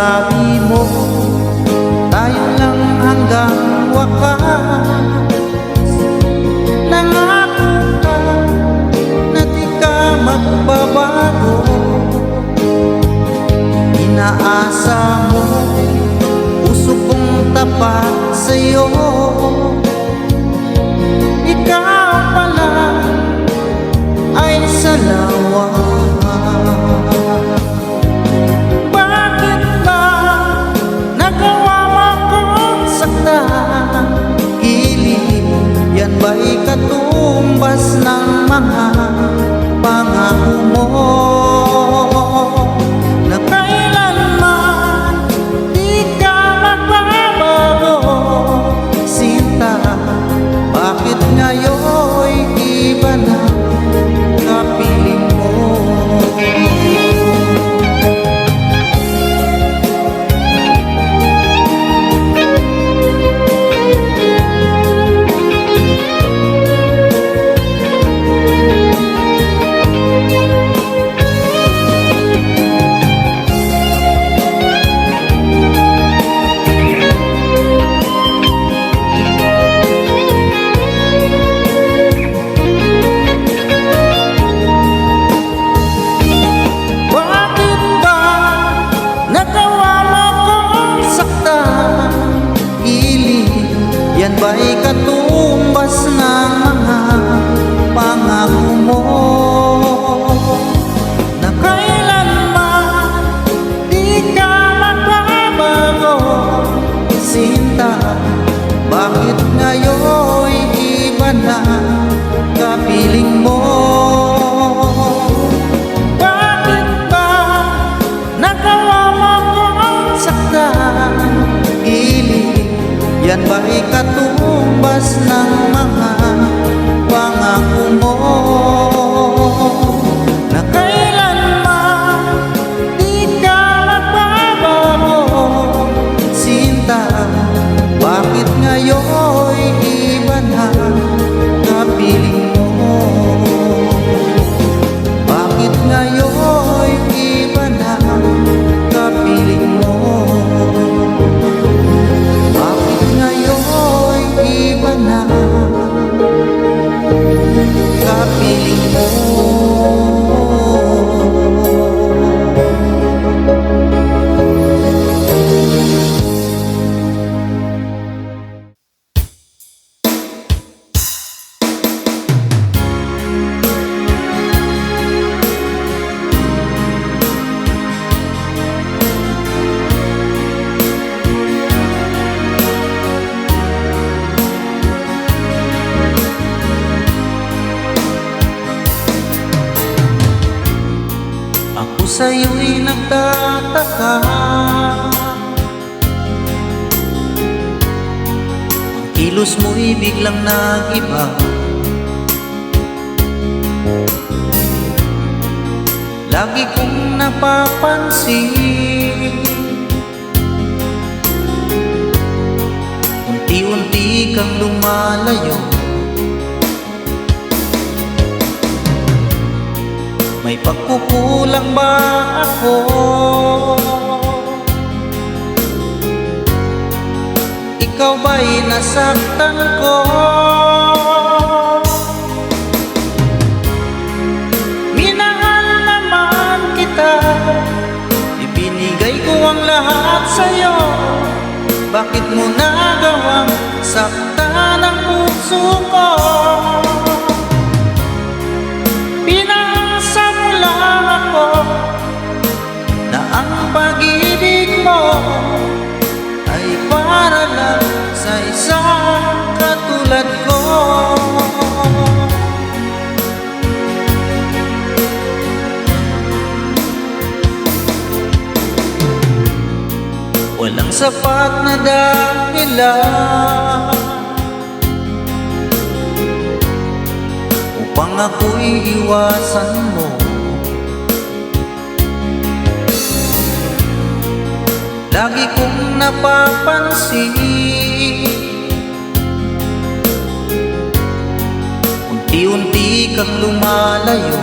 sabi mo, tayo lang hanggang wakas. Nangako ka na di ka magbabago. Inaasa mo, puso kong tapat sa'yo. Ikaw pala ay salawa. Bakit ba nagawa mo kong saktan? Kilig, yan ba'y katumbas ng mga pangako mo? Na kailanman di ka magbabago. Sinta, bakit ngayon'y iba na kapiling mo? Yan ba'y katumbas ng mga pangako mo? Na kailanman di ka magbabago. Sinta, bakit ngayon'y iba na kapiling mo? Bakit ba nagawa mo kong saktan? Yan ba'y katumbas ng mga pangako mo? Na kailanman di ka magbabago. Sinta, bakit ngayon'y iba na kapiling mo? Bakit ngayon'y iba na kapiling mo? Iba na kapiling mo. Sa'yo'y nagtataka, ang kilos mo'y biglang nag-iba. Lagi kong napapansin, unti-unti kang lumalayo. May pagkukulang ba ako? Ikaw ba'y nasaktan ko? Minahal naman kita, ibinigay ko ang lahat sa'yo. Bakit mo nagawang saktan ang puso ko? Na ang pag-ibig mo ay para lang sa isang katulad ko. Walang sapat na dahilan upang ako'y iwasan mo. Lagi kong napapansin, unti-unti kang lumalayo.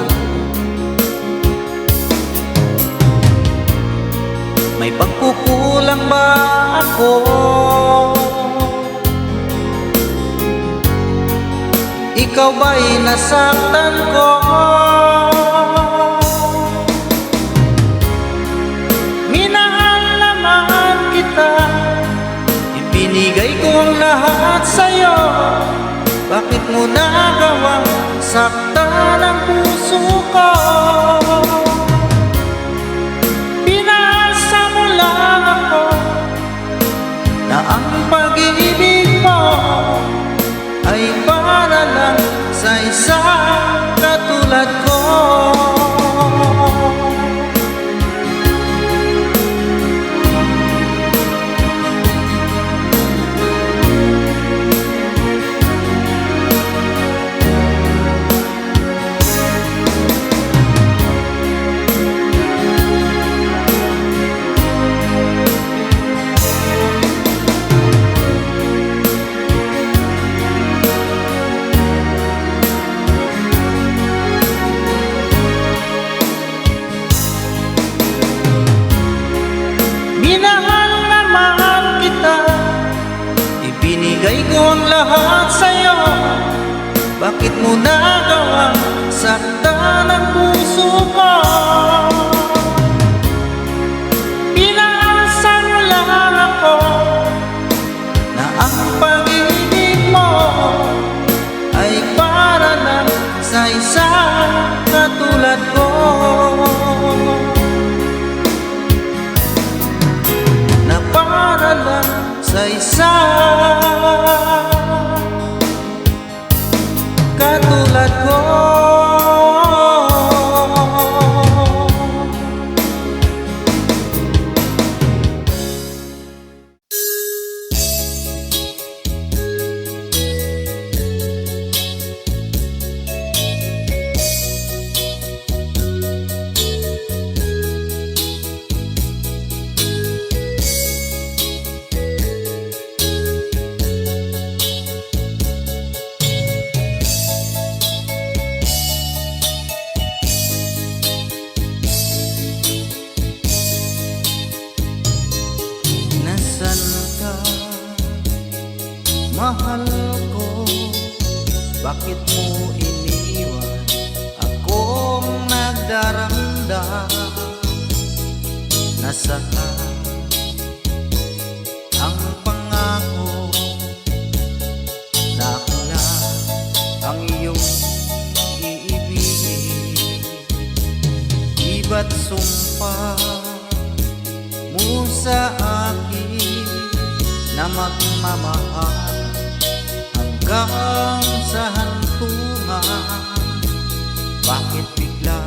May pagkukulang lang ba ako? Ikaw ba'y nasaktan ko? Minahal naman kita, ibinigay ko ang lahat sa'yo. Bakit mo nagawang saktan ang puso ko? Pinasa mo lang ako na ang pag-ibig mo ay para lang sa isang katulad ko. Minahal na mahal kita, ibinigay ko ang lahat sa'yo. Bakit mo nagawang saktan ang puso ko? Pinasa mo lang ako na ang pag-ibig mo ay para lang sa isang katulad ko. Para lang sa isang katulad ko. Mahal ko, bakit mo iniwan akong nagdaranda? Nasaan ang pangako na ako na ang iyong iibigin? Iba't sumpa mo sa akin na magmamahal hanggang sa hantungan. Bakit bigla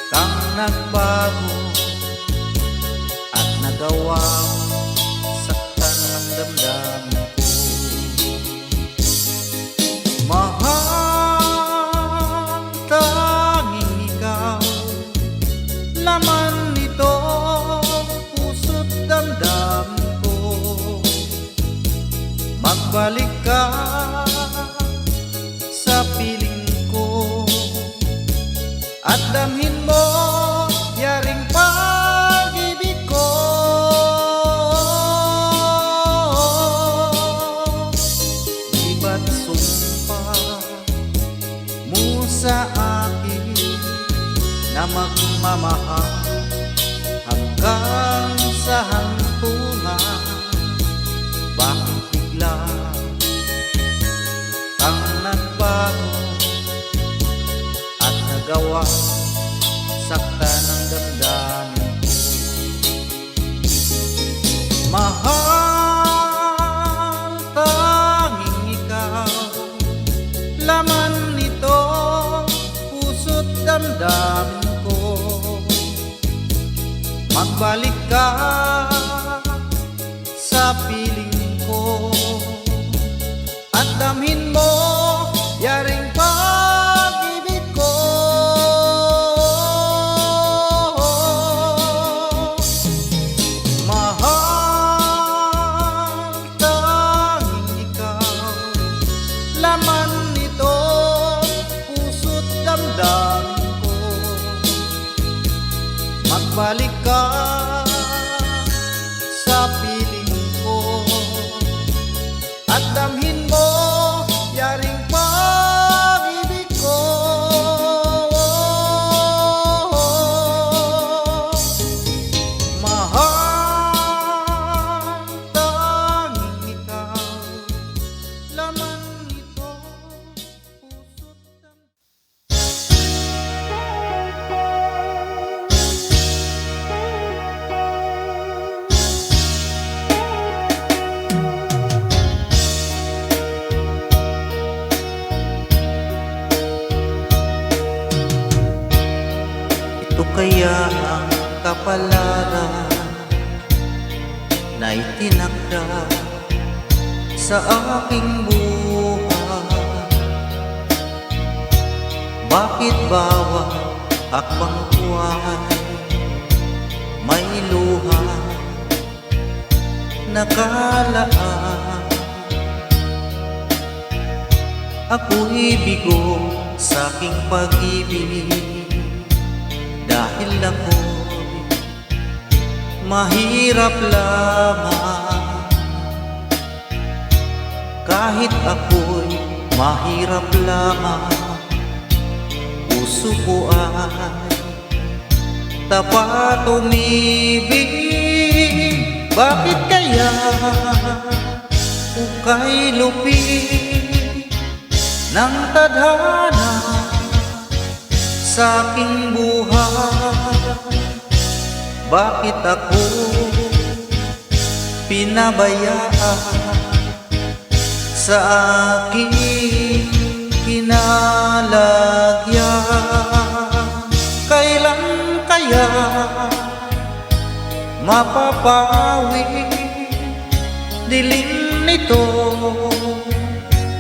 kang nagbago at nagawang saktan ng damdamin ko? Mahal, tanging ikaw, laman nito puso't damdamin ko. Magbalik ka sa piling ko at damhin mo yaring pag-ibig ko. Iba't sumpa mo sa akin na magmamahal hanggang sa hantungan. Bakit bigla kang nagbago at nagawa saktan ng damdamin ko? Mahal, tanging ikaw, laman nito puso't damdamin ko. Magbalik ka sa piling ko at damhin mo yaring pag-ibig ko. Mahal, tanging ikaw, laman nito puso't damdamin ko. Magbalik ka kapalaran na itinakda sa aking buhay. Bakit bawat hakbang ko ay may luha nakalaan? Ako'y bigo sa aking pag-ibig dahil ako'y mahirap lamang. Kahit ako'y mahirap lamang, puso ko ay tapat umibig. Bakit kaya ukay lupit ng tadhana sa aking buhay? Bakit ako pinabayaan sa aking kinalagyan? Kailan kaya mapapawi dilim nito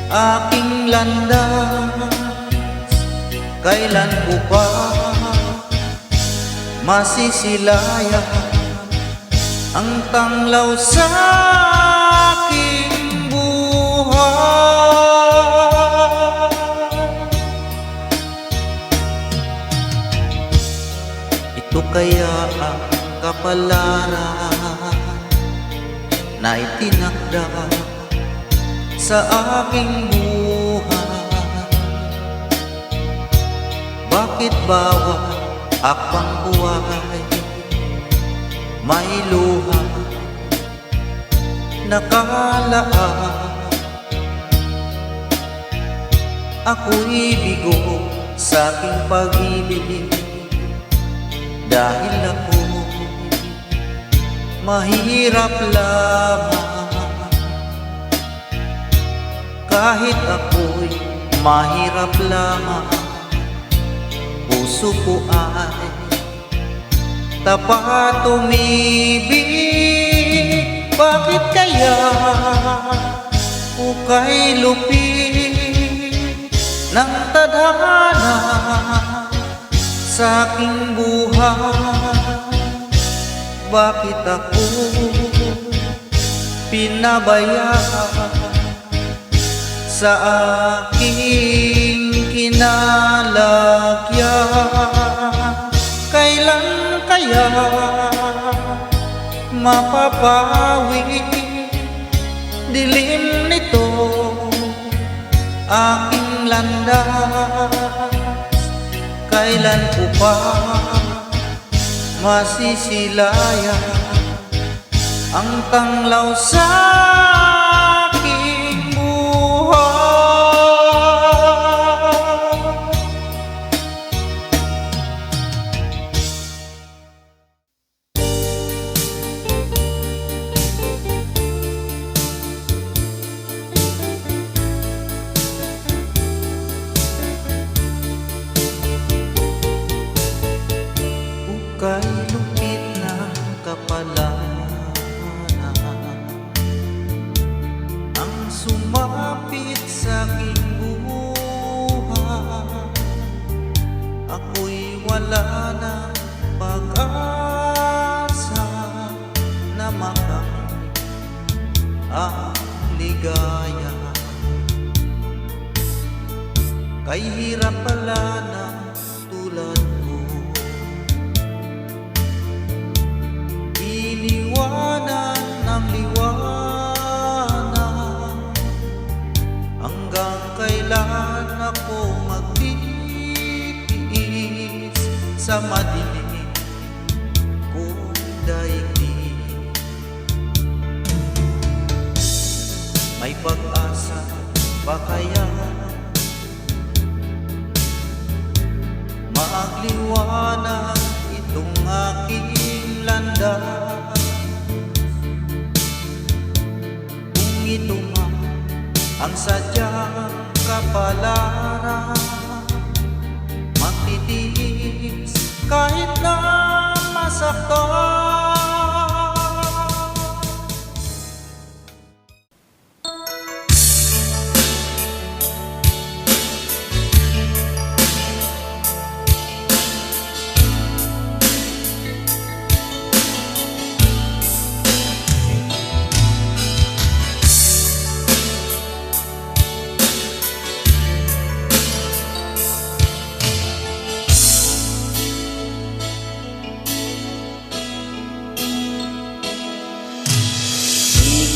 aking landas? Kailan ko ba masisilayan ang tanglaw sa aking buhay? Ito kaya ang kapalaran na itinakda sa aking buhay. Bakit bawat hakbang buhay may luha nakalaan? Ako'y bigo sa aking pag-ibig dahil ako mahirap lamang. Kahit ako'y mahirap lamang, puso ko ay tapat umibig. Bakit kaya ukay lupit ng tadhana sa aking buhay? Bakit ako pinabayaan sa aking kinalagyan? Kailan kaya mapapawi dilim nito aking landas? Kailan ko pa masisilayan ang tanglaw sa aking buhay? Ukay lupit ng kapalaran ang sumapit sa aking buhay. Ako'y wala ng pag-asa na makamit ang ligaya. Kay hirap pala ng tulad ko, iniwanan ng liwanag. Hanggang kailan ako magtitiis sa madilim kong daigdig? May pag-asa ba kaya magliwanag itong aking landas? Kung ito man ang sadyang kapalaran, magtitiis kahit na nasaktan.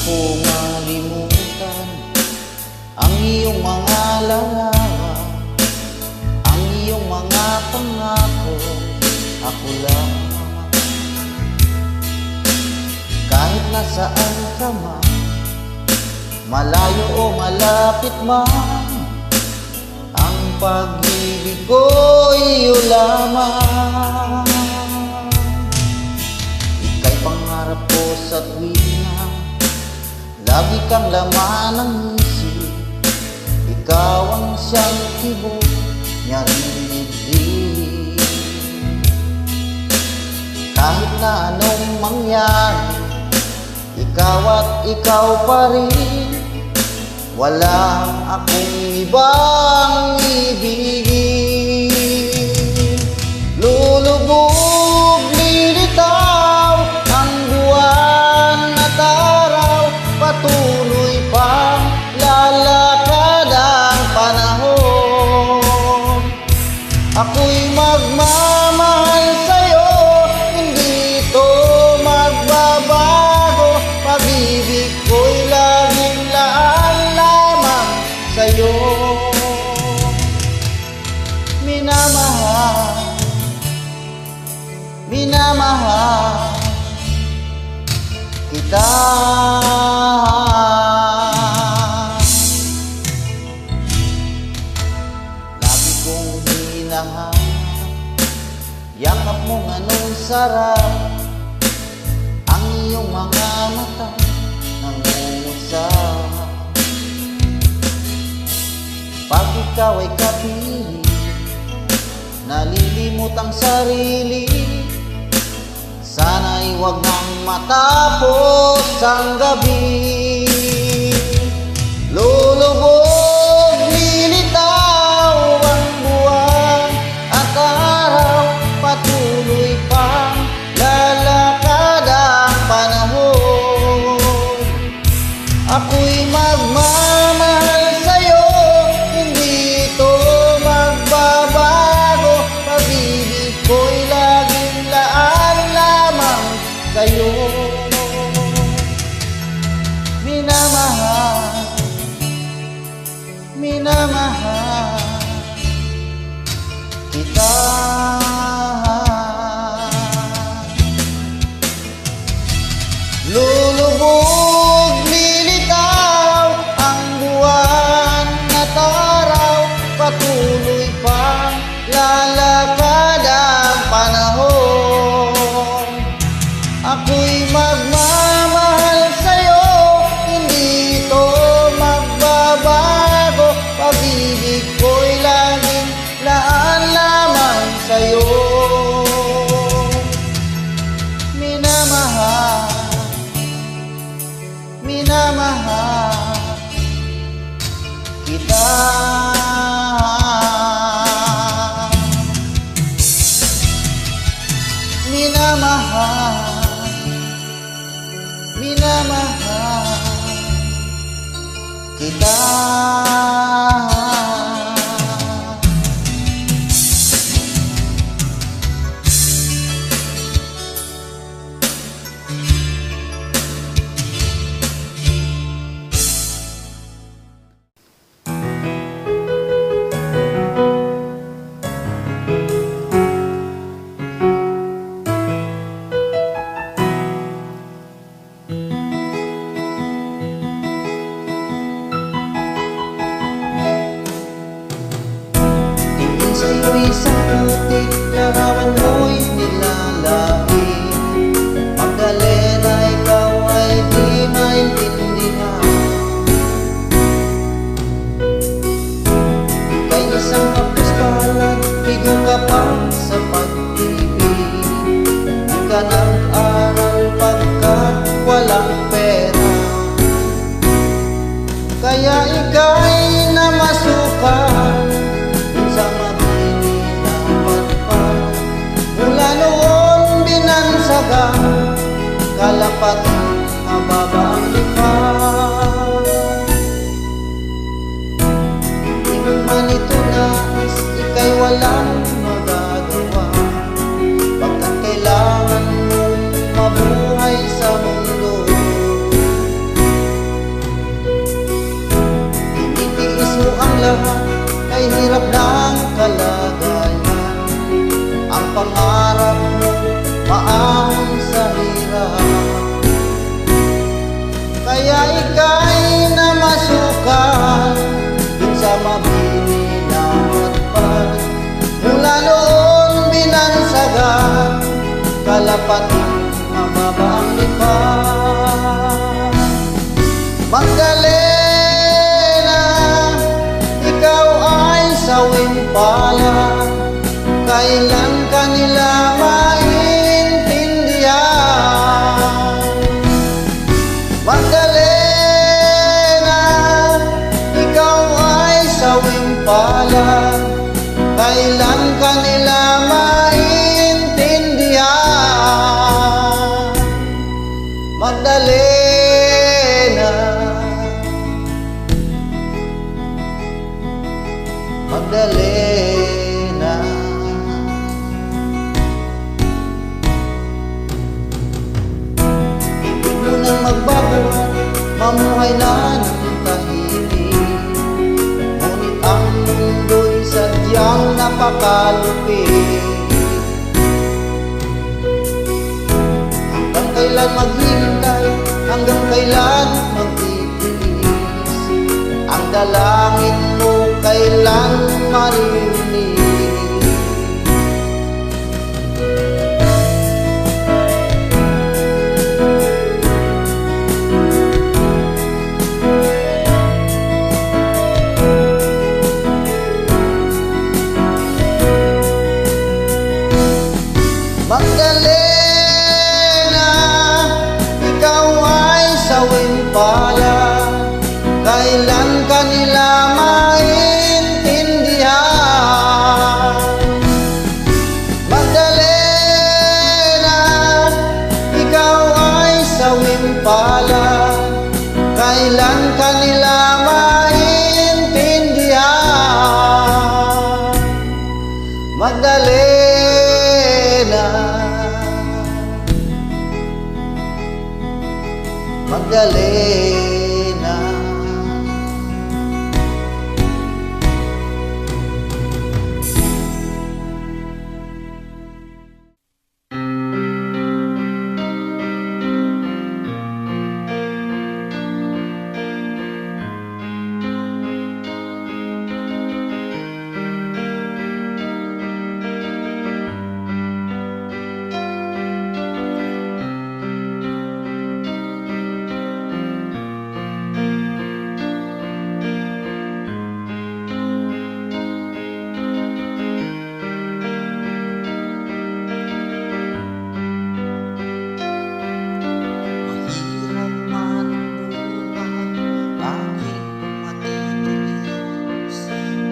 Ko malimutan ang iyong mga larawan, ang iyong mga pangako, ako lang. Kahit nasaan ka man, malayo o malapit man, ang pag-ibig ko iyo lamang. Ika'y pangarap ko sa tuwina, lagi kang laman ng isip, ikaw ang siyang tibok niyang dibdib. Kahit na anong mangyari, ikaw at ikaw pa rin, wala akong ibang ibigin. Lulubog, lilitaw ang buwan at araw, patuloy pang lalakad ang panahon. Ako'y magmamahal sa'yo, hindi ito magbabago. Pag-ibig ko'y laging laan lamang sa'yo. Minamahal, minamahal kita. Lagi kong hinahanap, yakap mong anong sarap, ang iyong mga mata nangungusap. Pag ikaw ay kapiling, nalilimot ang sarili, sana'y huwag nang matapos ang gabi. Lulubog, lilitaw ang buwan at araw, patuloy pang lalakad ang panahon. Ako'y magmamahal sa'yo, hindi ito magbabago. Pag-ibig ko'y laging laan lamang sa'yo. Minamahal, minamahal kita. Lulubog, lilitaw ang buwan at araw, patuloy pang lalakad ang panahon. Ako'y magmamahal sa'yo, hindi ito magbabago. Pag-ibig ko'y laging laan lamang sa'yo. Minamahal, minamahal kita. Minamahal, minamahal kita. Sa'yo'y isang putik, larawan mo'y nilalahi. Magdalena, ikaw ay di maintindihan. Ika'y isang kapos palad, bigo ka pa sa pag-ibig. ika'y namasukan sa mabini na patpat. Mula noon binansagan, kalapat mababa ang lipat. Di man ito nais, ika'y walang magagawa, pagkat kailangan mong mabuhay sa mundo. Tinitiis mo ang lahat, kay hirap ng kalagayan. Ang pangarap mo maahon sa hirap, kaya ika'y namasukan dun sa mabini na matpad. Mula noon binansagan, kalapating mababa ang lipat. Magdalena, ikaw ay sawing pala, kailan ka nila maintindihan? Magdalena, ikaw ay sawing pala, kailan ka nila maintindihan? Magdalena, Magdalena. Ibig mo nang magbago, mamuhay na ng tahimik, ngunit ang mundo'y sadyang napakalupit. Hanggang kailan maghintay, hanggang kailan magtitiis, ang dalangin mo kailan maririnig? Magdalena, ikaw ay sawing pala, kailan ka nila maintindihan? Magdalena, ikaw ay sawing pala, kailan ka nila maintindihan? Magdalena, Magdalena.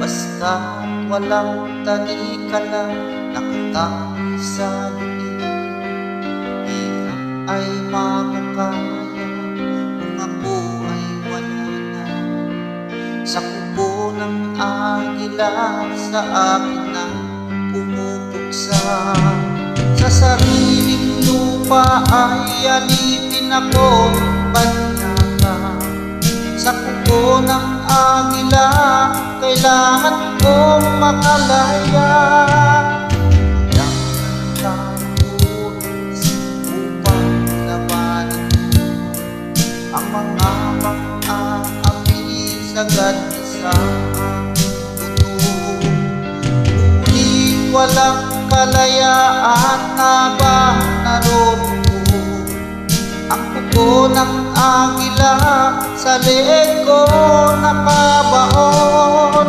Basta't walang tanikala, nakatangi sa liit. Hirap ay makakaya kung ako ay wala na. Sa kubo ng agila, sa akin na pumupuksa. Sa sariling lupa ay alipin ako, banyaka. Sa kubo ng agila, kailangan kong makalaya. Kailangan tapulis upang labanan ko ang mga pang-aapi sagad sa puto. Ngunit walang kalayaan na ba naroon ko? Ang kuko ng agila sa leeg ko nakabaon.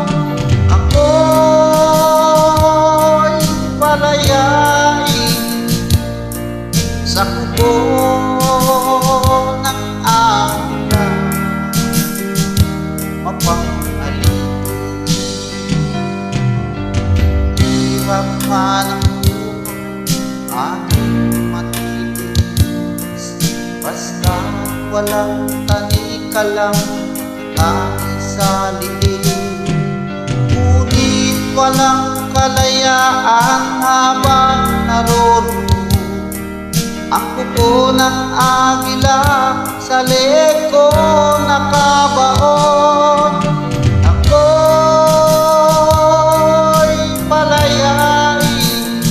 Ako'y palayain sa kuko ng agila. walang tanikalang nangis sa liig. Ngunit walang kalayaan habang naroroon ang kuko ng agila sa leko nakabaon. Ako'y palayain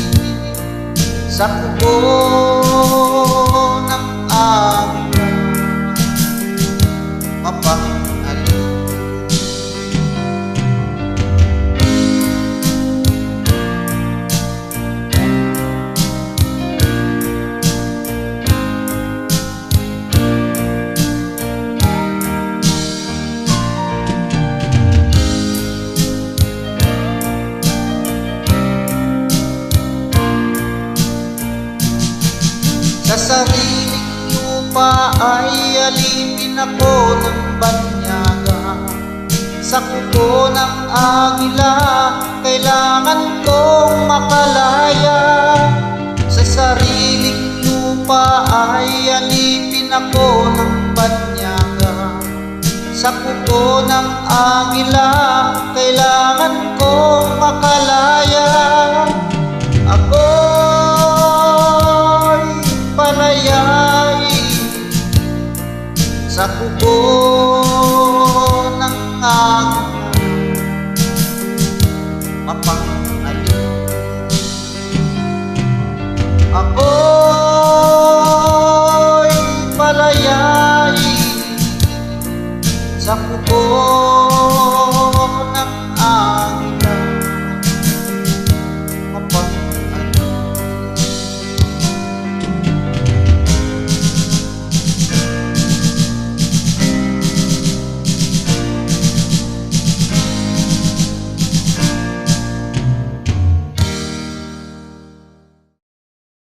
sa kuko ng agila, mapanghalin. Sa sariling lupa ay alipin ako ng banyaga. Sa kuko ng agila, kailangan kong makalaya. Sa sariling lupa ay alipin ako ng banyaga. Sa kuko ng agila, kailangan kong makalaya. Ako'y palayain sa kuko ng agila, mapanghalin. Ako'y palayain sa kuko